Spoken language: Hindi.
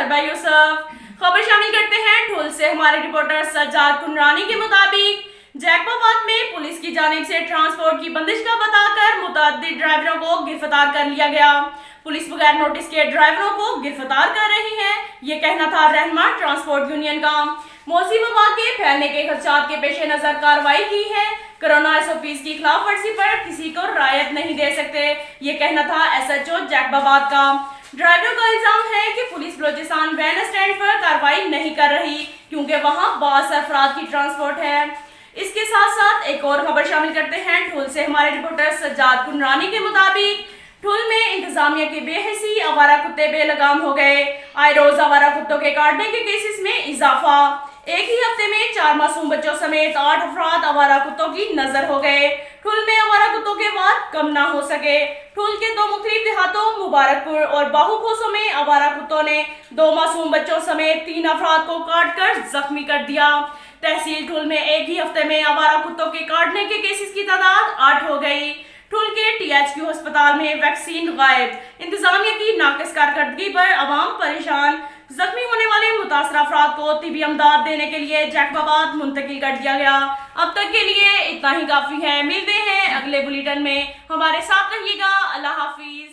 तलबा यूसुफ। खबर शामिल करते हैं ठुल से हमारे रिपोर्टर सज्जाद कुनरानी के मुताबिक जैकबाबाद में पुलिस की जानिब से ट्रांसपोर्ट की बंदिश का बताकर मुतअद्दिद ड्राइवरों को गिरफ्तार कर लिया गया। पुलिस बगैर नोटिस के ड्राइवरों को गिरफ्तार कर रही है, ये कहना था रहनुमा ट्रांसपोर्ट यूनियन का। मौसमी वबा के फैलने के खदशात के पेश नजर कार्रवाई की है। कोरोना SOPs की खिलाफ वर्जी पर किसी को रायत नहीं दे सकते, ये कहना था SHO जैकबाबाद का। ड्राइवरों का इल्जाम है कि पुलिस बलोचिस्तान वैन स्टैंड पर कार्रवाई नहीं कर रही क्योंकि वहां बास अफराद की ट्रांसपोर्ट है। इसके साथ साथ एक और खबर शामिल करते हैं ठुल से हमारे रिपोर्टर सज्जाद कुनरानी के मुताबिक ठुल में इंतजामिया के बेहसी आवारा कुत्ते बेलगाम हो गए। आए रोज आवारा कुत्तों के काटने के केसेस में इजाफा। एक ही हफ्ते में 4 मासूम बच्चों समेत 8 अफराद आवारा कुत्तों की नजर हो गए। ठुल में आवारा कुत्तों के वार कम ना हो सके। ठुल के 2 मुख्तलिफ देहातों मुबारकपुर और बाहुखोसों में आवारा कुत्तों ने 2 मासूम बच्चों समेत 3 अफराद को काट कर जख्मी कर दिया। तहसील ठुल में एक ही हफ्ते में आवारा कुत्तों के काटने के केसेस की तादाद 8 हो गई। ठुल के THQ अस्पताल में वैक्सीन गायब। इंतजामिया की नाकिस कारकर्दगी पर अवाम परेशान। जख्मी होने वाले मुतासर अफराद को तिबी अमदाद देने के लिए जैकबाबाद मुंतकिल कर दिया गया। अब तक के लिए इतना ही काफी है। मिलते हैं अगले बुलेटिन में, हमारे साथ रहिएगा। अल्लाह हाफिज।